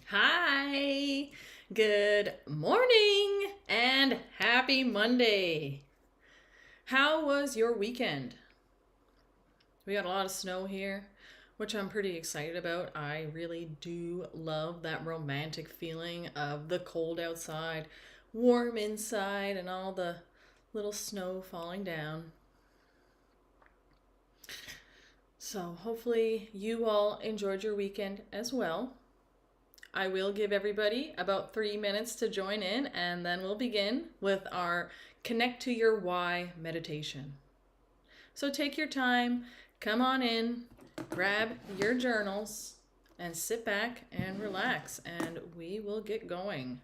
Hi, good morning, and happy Monday. How was your weekend? We got a lot of snow here, which I'm pretty excited about. I really do love that romantic feeling of the cold outside, warm inside, and all the little snow falling down. So, hopefully, you all enjoyed your weekend as well. I will give everybody about 3 minutes to join in, and then we'll begin with our Connect to Your Why meditation. So take your time, come on in, grab your journals, and sit back and relax, and we will get going.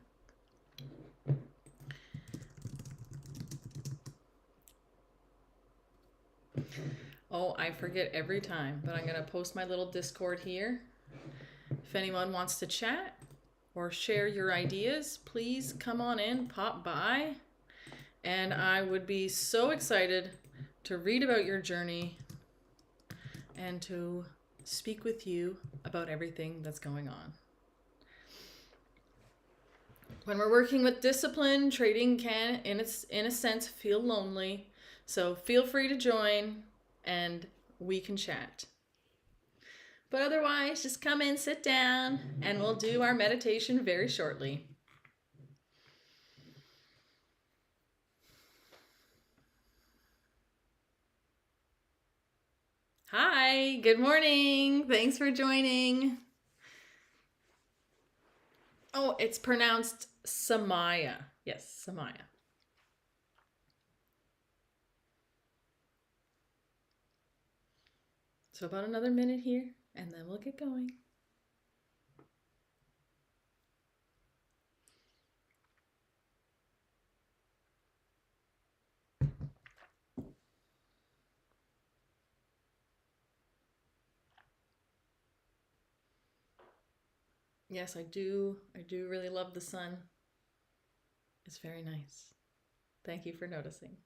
Oh, I forget every time, but I'm going to post my little Discord here. If anyone wants to chat or share your ideas, please come on in, pop by. And I would be so excited to read about your journey and to speak with you about everything that's going on. When we're working with discipline, trading can, in a sense, feel lonely. So feel free to join and we can chat. But otherwise, just come in, sit down, and we'll do our meditation very shortly. Hi, good morning. Thanks for joining. Oh, it's pronounced Samaya. Yes, Samaya. So about another minute here, and then we'll get going. Yes, I do. I do really love the sun. It's very nice. Thank you for noticing.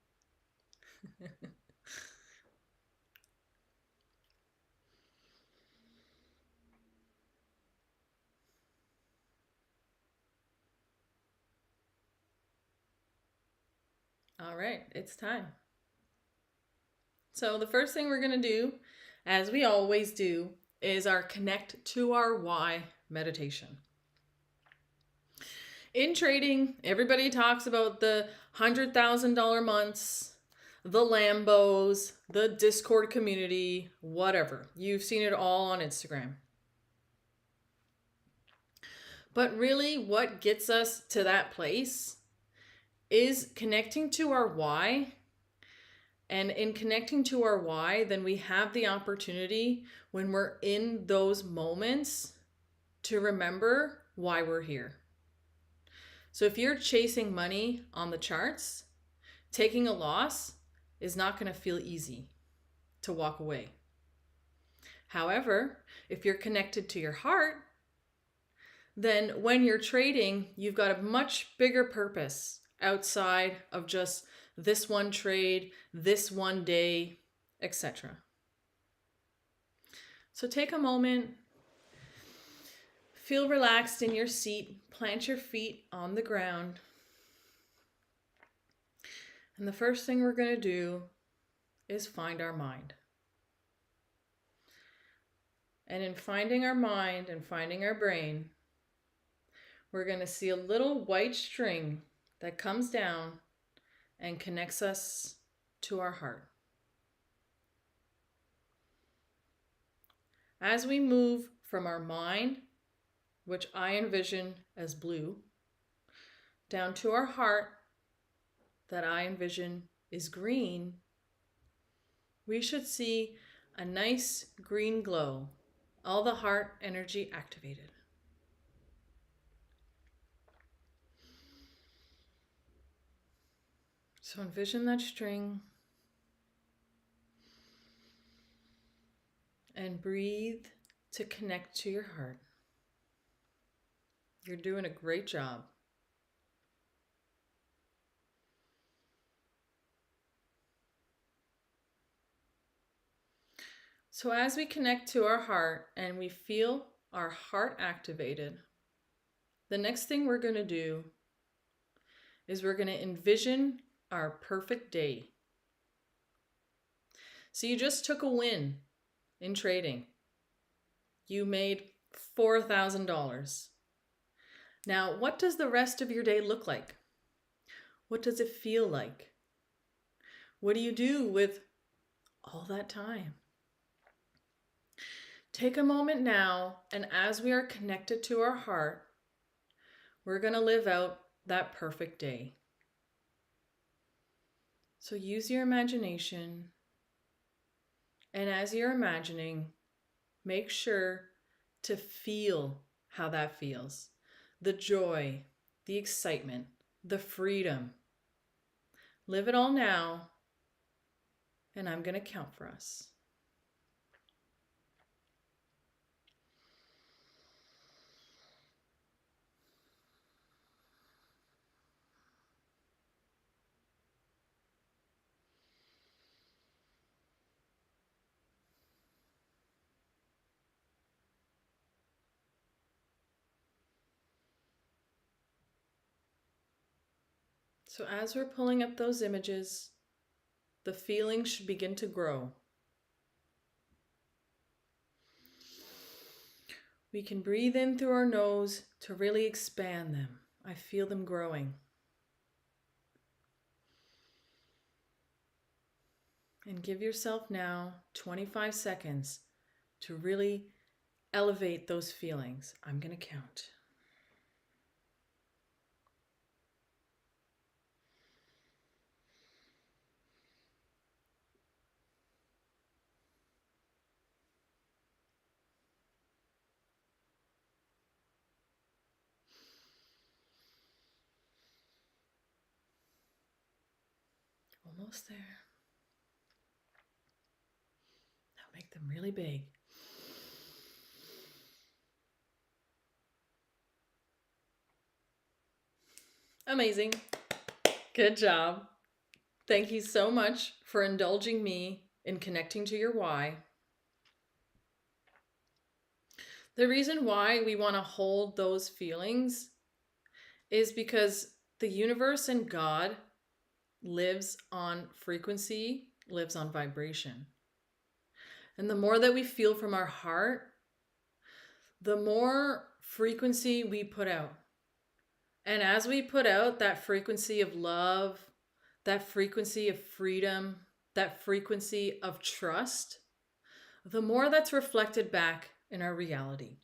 All right, it's time. So the first thing we're going to do, as we always do, is our Connect to Our Why meditation. In trading, everybody talks about the $100,000 months, the Lambos, the Discord community, whatever. You've seen it all on Instagram. But really, what gets us to that place is connecting to our why. And in connecting to our why, then we have the opportunity when we're in those moments to remember why we're here. So if you're chasing money on the charts, taking a loss is not going to feel easy to walk away. However, if you're connected to your heart, then when you're trading, you've got a much bigger purpose outside of just this one trade, this one day, etc. So take a moment, feel relaxed in your seat, plant your feet on the ground. And the first thing we're going to do is find our mind. And in finding our mind and finding our brain, we're going to see a little white string that comes down and connects us to our heart. As we move from our mind, which I envision as blue, down to our heart, that I envision is green, we should see a nice green glow, all the heart energy activated. So envision that string and breathe to connect to your heart. You're doing a great job. So as we connect to our heart and we feel our heart activated, the next thing we're going to do is we're going to envision our perfect day. So you just took a win in trading. You made $4,000. Now, what does the rest of your day look like? What does it feel like? What do you do with all that time? Take a moment now, and as we are connected to our heart, we're going to live out that perfect day. So use your imagination, and as you're imagining, make sure to feel how that feels. The joy, the excitement, the freedom. Live it all now, and I'm going to count for us. So as we're pulling up those images, the feelings should begin to grow. We can breathe in through our nose to really expand them. I feel them growing. And give yourself now 25 seconds to really elevate those feelings. I'm going to count. Almost there. Now make them really big. Amazing. Good job. Thank you so much for indulging me in connecting to your why. The reason why we want to hold those feelings is because the universe and God lives on frequency, lives on vibration. And the more that we feel from our heart, the more frequency we put out. And as we put out that frequency of love, that frequency of freedom, that frequency of trust, the more that's reflected back in our reality.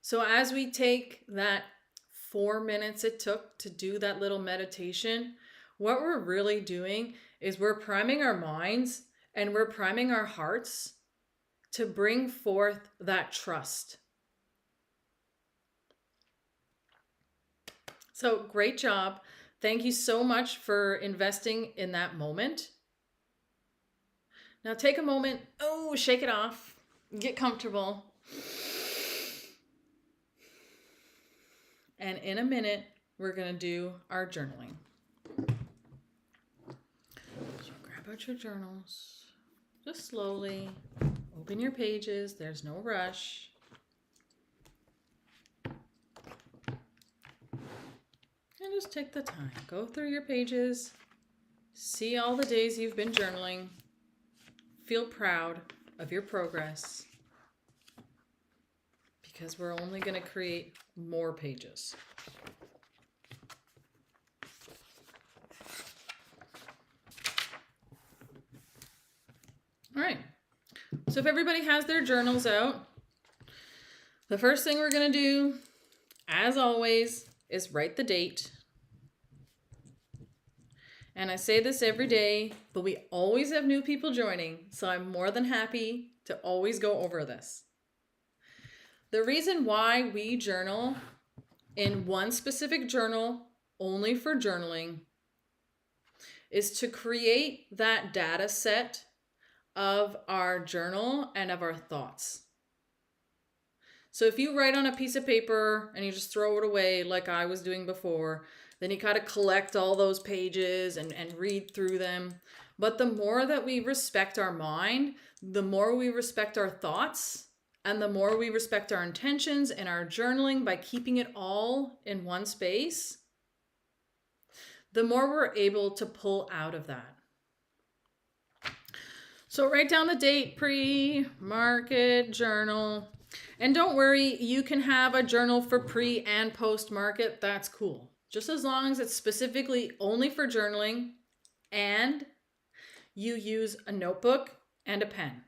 So as we take that 4 minutes it took to do that little meditation, what we're really doing is we're priming our minds and we're priming our hearts to bring forth that trust. So great job. Thank you so much for investing in that moment. Now take a moment, shake it off, get comfortable. And in a minute, we're going to do our journaling. So grab out your journals, just slowly open your pages. There's no rush. And just take the time. Go through your pages. See all the days you've been journaling. Feel proud of your progress. Because we're only going to create more pages. All right. So if everybody has their journals out, the first thing we're going to do, as always, is write the date. And I say this every day, but we always have new people joining, so I'm more than happy to always go over this. The reason why we journal in one specific journal, only for journaling, is to create that data set of our journal and of our thoughts. So if you write on a piece of paper and you just throw it away like I was doing before, then you gotta collect all those pages and read through them. But the more that we respect our mind, the more we respect our thoughts, And the more we respect our intentions and our journaling by keeping it all in one space, the more we're able to pull out of that. So write down the date, pre-market journal. And don't worry, you can have a journal for pre and post-market. That's cool. Just as long as it's specifically only for journaling and you use a notebook and a pen.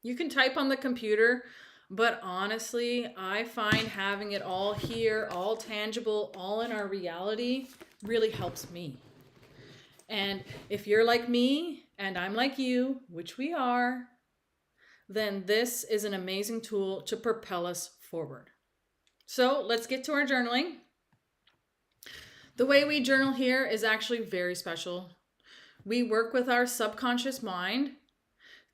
You can type on the computer, but honestly, I find having it all here, all tangible, all in our reality really helps me. And if you're like me and I'm like you, which we are, then this is an amazing tool to propel us forward. So let's get to our journaling. The way we journal here is actually very special. We work with our subconscious mind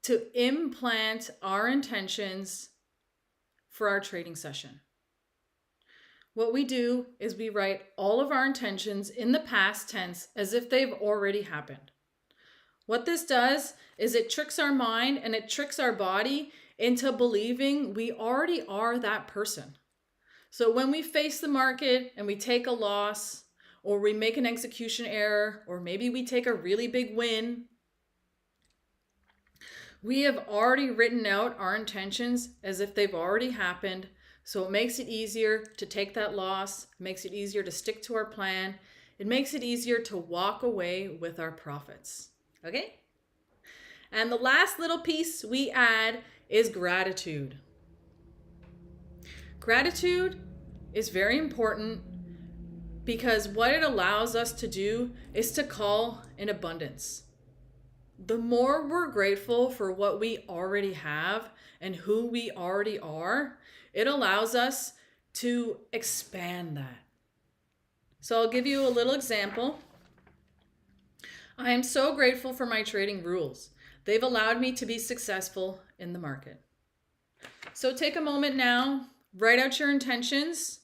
to implant our intentions for our trading session. What we do is we write all of our intentions in the past tense as if they've already happened. What this does is it tricks our mind and it tricks our body into believing we already are that person. So when we face the market and we take a loss, or we make an execution error, or maybe we take a really big win, we have already written out our intentions as if they've already happened. So it makes it easier to take that loss, makes it easier to stick to our plan. It makes it easier to walk away with our profits. Okay? And the last little piece we add is gratitude. Gratitude is very important because what it allows us to do is to call in abundance. The more we're grateful for what we already have and who we already are, it allows us to expand that. So I'll give you a little example. I am so grateful for my trading rules. They've allowed me to be successful in the market. So take a moment now, write out your intentions.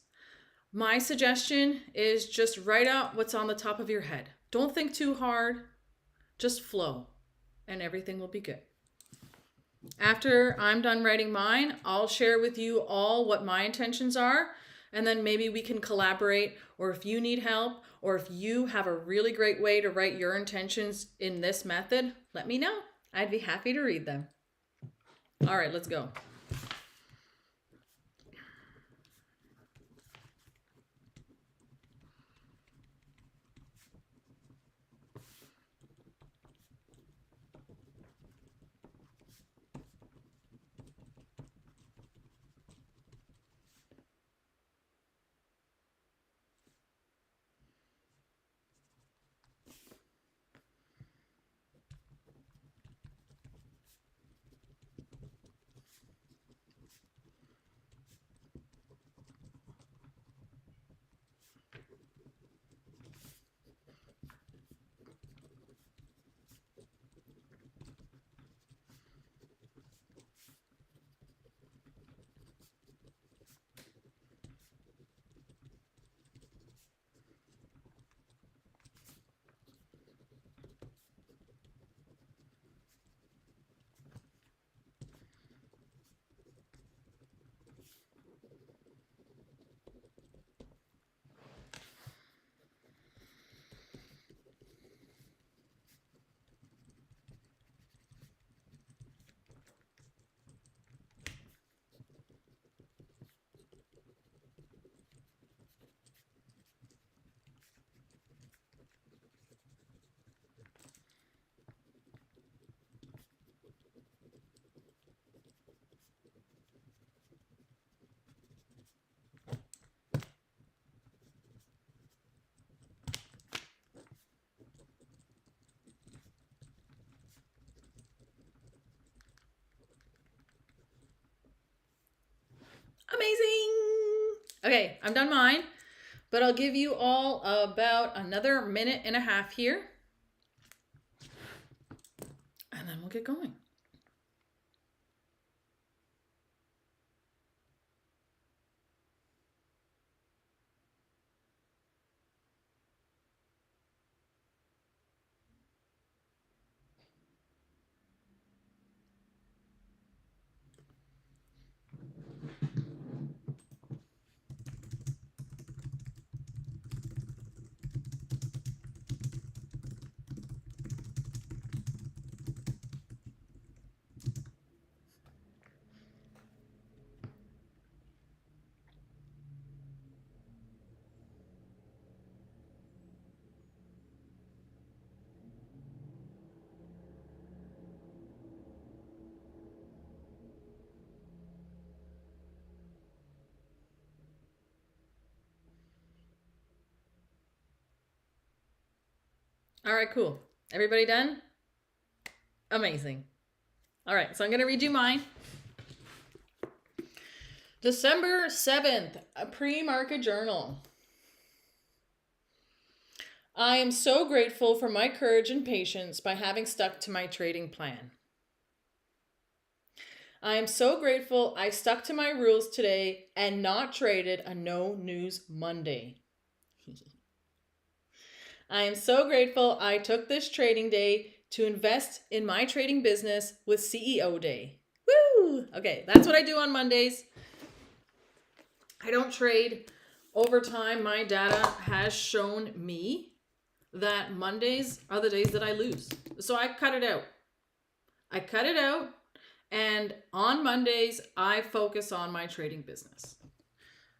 My suggestion is just write out what's on the top of your head. Don't think too hard, just flow, and everything will be good. After I'm done writing mine, I'll share with you all what my intentions are, and then maybe we can collaborate, or if you need help, or if you have a really great way to write your intentions in this method, let me know. I'd be happy to read them. All right, let's go. Amazing. Okay, I'm done mine, but I'll give you all about another minute and a half here, and then we'll get going. All right, cool. Everybody done? Amazing. All right, so I'm going to redo mine. December 7th, a pre-market journal. I am so grateful for my courage and patience by having stuck to my trading plan. I am so grateful I stuck to my rules today and not traded a no news Monday. I am so grateful I took this trading day to invest in my trading business with CEO Day. Woo! Okay, that's what I do on Mondays. I don't trade. Over time, my data has shown me that Mondays are the days that I lose. So I cut it out. And on Mondays, I focus on my trading business.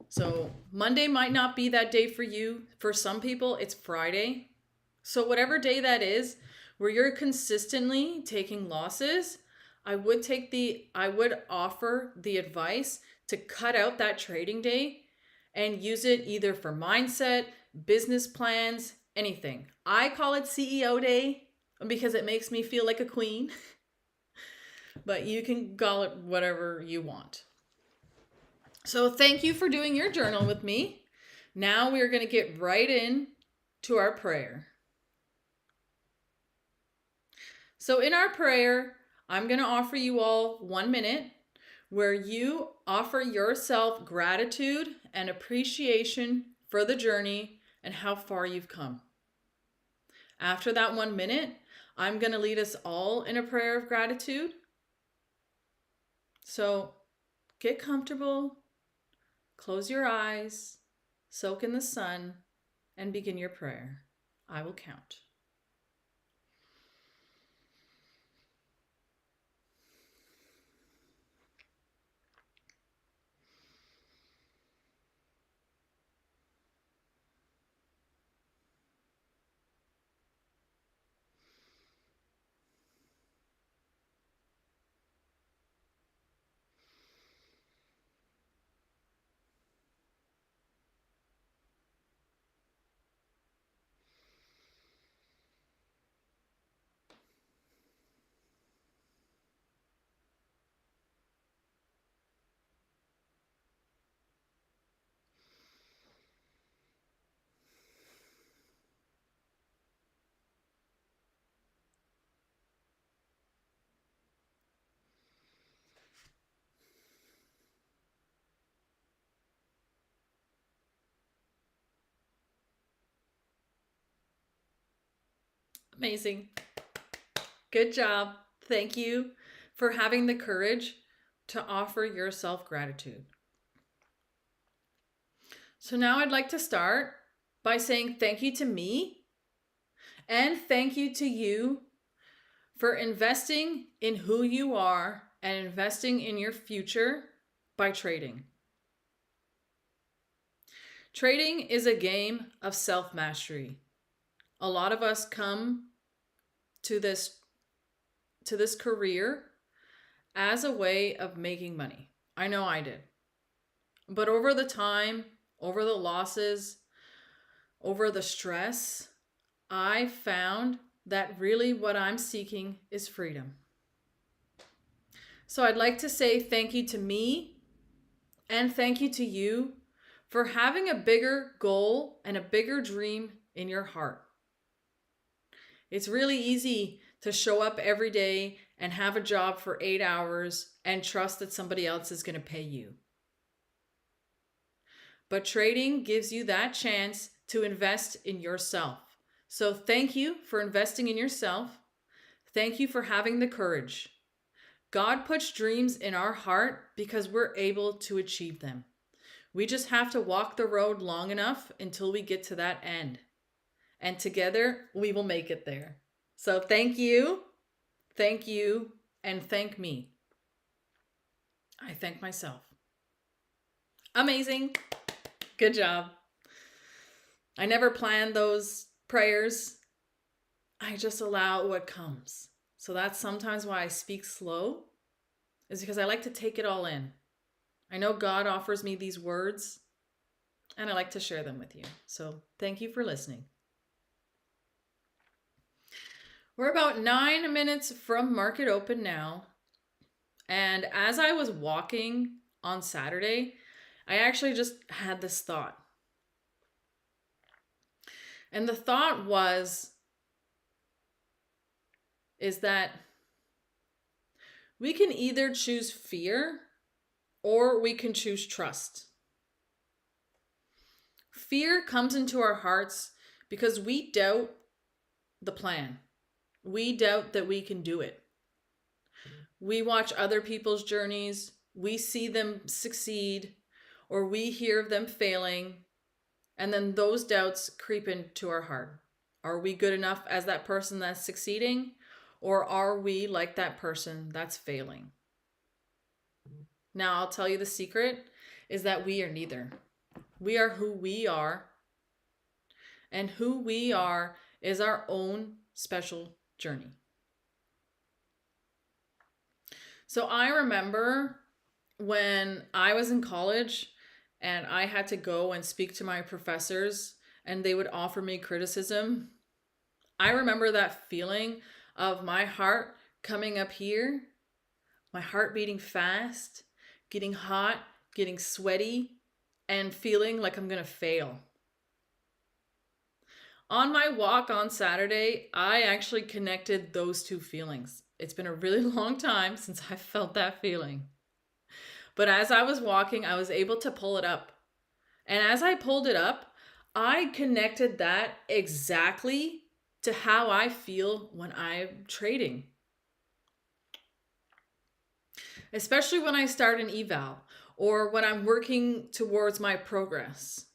So Monday might not be that day for you. For some people, it's Friday. So whatever day that is, where you're consistently taking losses, I would offer the advice to cut out that trading day and use it either for mindset, business plans, anything. I call it CEO Day because it makes me feel like a queen. But you can call it whatever you want. So thank you for doing your journal with me. Now we are going to get right in to our prayer. So in our prayer, I'm going to offer you all 1 minute where you offer yourself gratitude and appreciation for the journey and how far you've come. After that 1 minute, I'm going to lead us all in a prayer of gratitude. So get comfortable, close your eyes, soak in the sun, and begin your prayer. I will count. Amazing. Good job. Thank you for having the courage to offer yourself gratitude. So now I'd like to start by saying thank you to me and thank you to you for investing in who you are and investing in your future by trading. Trading is a game of self-mastery. A lot of us come to this career as a way of making money. I know I did. But over the time, over the losses, over the stress, I found that really what I'm seeking is freedom. So I'd like to say thank you to me and thank you to you for having a bigger goal and a bigger dream in your heart. It's really easy to show up every day and have a job for 8 hours and trust that somebody else is going to pay you. But trading gives you that chance to invest in yourself. So thank you for investing in yourself. Thank you for having the courage. God puts dreams in our heart because we're able to achieve them. We just have to walk the road long enough until we get to that end. And together we will make it there. So thank you, and thank me. I thank myself. Amazing. Good job. I never plan those prayers. I just allow what comes. So that's sometimes why I speak slow, is because I like to take it all in. I know God offers me these words, and I like to share them with you. So thank you for listening. We're about 9 minutes from market open now. And as I was walking on Saturday, I actually just had this thought. And the thought is that we can either choose fear or we can choose trust. Fear comes into our hearts because we doubt the plan. We doubt that we can do it. We watch other people's journeys, we see them succeed, or we hear of them failing, and then those doubts creep into our heart. Are we good enough as that person that's succeeding, or are we like that person that's failing? Now, I'll tell you the secret is that we are neither. We are who we are, and who we are is our own special journey. So I remember when I was in college and I had to go and speak to my professors and they would offer me criticism. I remember that feeling of my heart coming up here, my heart beating fast, getting hot, getting sweaty, and feeling like I'm going to fail. On my walk on Saturday, I actually connected those two feelings. It's been a really long time since I felt that feeling. But as I was walking, I was able to pull it up. And as I pulled it up, I connected that exactly to how I feel when I'm trading. Especially when I start an eval or when I'm working towards my progress.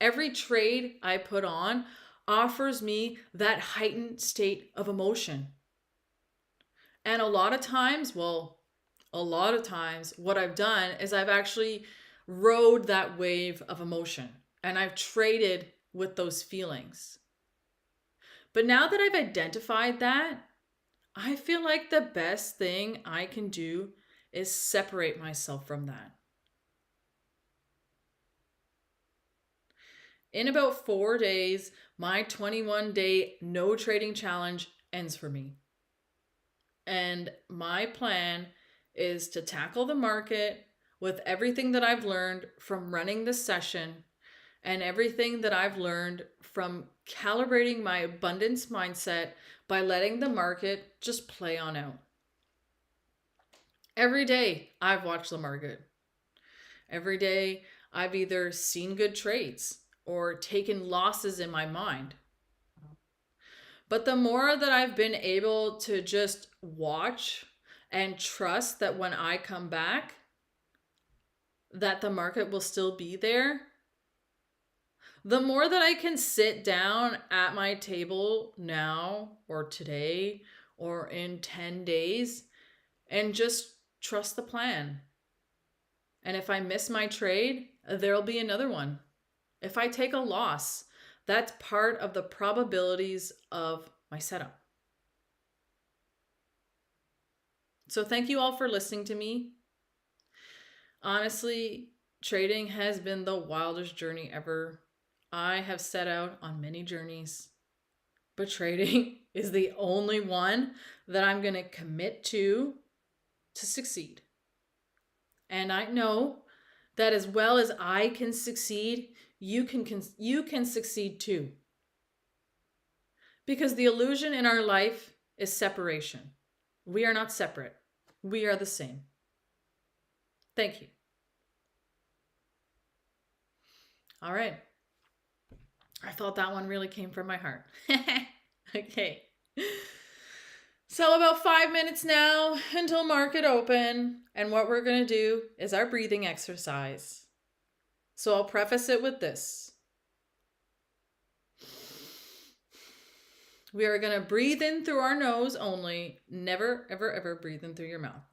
Every trade I put on offers me that heightened state of emotion. And a lot of times, what I've done is I've actually rode that wave of emotion and I've traded with those feelings. But now that I've identified that, I feel like the best thing I can do is separate myself from that. In about 4 days, my 21-day no trading challenge ends for me. And my plan is to tackle the market with everything that I've learned from running this session and everything that I've learned from calibrating my abundance mindset by letting the market just play on out. Every day I've watched the market. Every day I've either seen good trades or taken losses in my mind. But the more that I've been able to just watch and trust that when I come back, that the market will still be there, the more that I can sit down at my table now or today or in 10 days and just trust the plan. And if I miss my trade, there'll be another one. If I take a loss, that's part of the probabilities of my setup. So thank you all for listening to me. Honestly, trading has been the wildest journey ever. I have set out on many journeys, but trading is the only one that I'm going to commit to succeed. And I know that as well as I can succeed, you can succeed too. Because the illusion in our life is separation. We are not separate. We are the same. Thank you. All right. I thought that one really came from my heart. Okay. So about 5 minutes now until market open. And what we're going to do is our breathing exercise. So I'll preface it with this. We are going to breathe in through our nose only. Never, ever, ever breathe in through your mouth.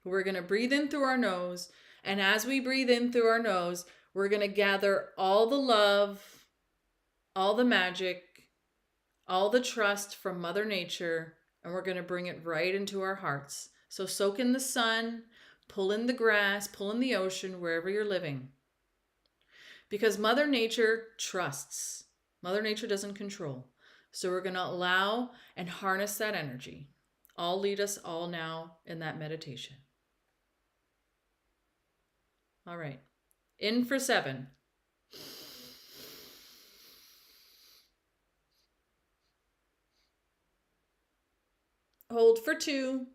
But we're going to breathe in through our nose. And as we breathe in through our nose, we're going to gather all the love, all the magic, all the trust from Mother Nature, and we're going to bring it right into our hearts. So soak in the sun, pull in the grass, pull in the ocean, wherever you're living. Because Mother Nature trusts. Mother Nature doesn't control. So we're going to allow and harness that energy. I'll lead us all now in that meditation. All right. In for 7. Hold for 2.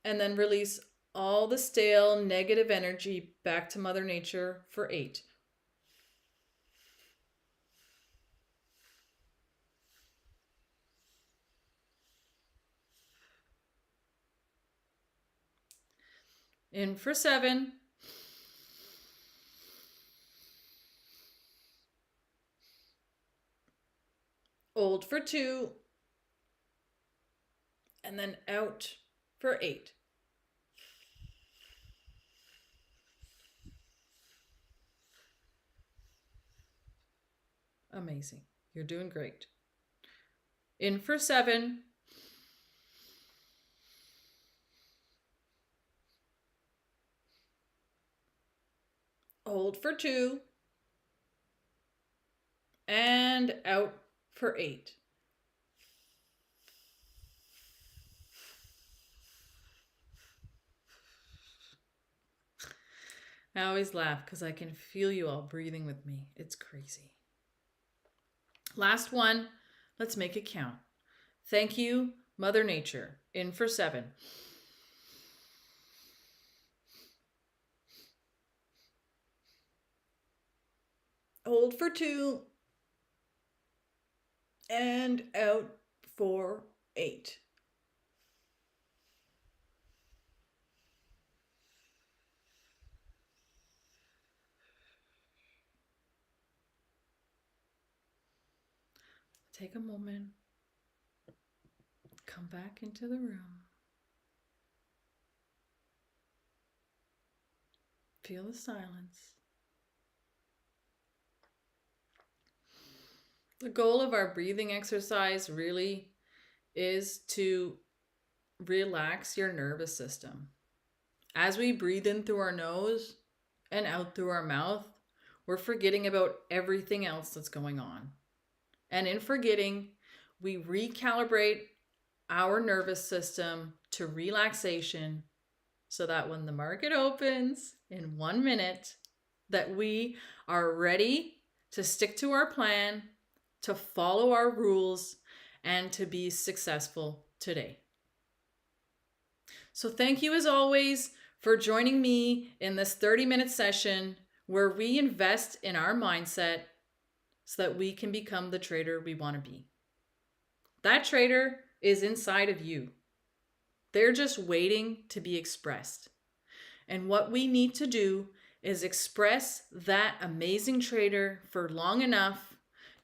And then release all the stale negative energy back to Mother Nature for 8. In for 7. Hold for 2. And then out for 8. Amazing. You're doing great. In for 7. Hold for 2. And out for 8. I always laugh because I can feel you all breathing with me. It's crazy. Last one. Let's make it count. Thank you, Mother Nature. In for 7. Hold for 2. And out for 8. Take a moment. Come back into the room. Feel the silence. The goal of our breathing exercise really is to relax your nervous system. As we breathe in through our nose and out through our mouth, we're forgetting about everything else that's going on. And in forgetting, we recalibrate our nervous system to relaxation so that when the market opens in 1 minute, that we are ready to stick to our plan, to follow our rules, and to be successful today. So thank you as always for joining me in this 30-minute session where we invest in our mindset so that we can become the trader we want to be. That trader is inside of you. They're just waiting to be expressed. And what we need to do is express that amazing trader for long enough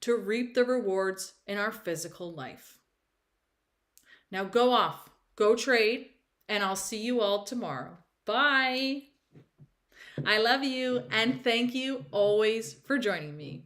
to reap the rewards in our physical life. Now go off, go trade, and I'll see you all tomorrow. Bye. I love you and thank you always for joining me.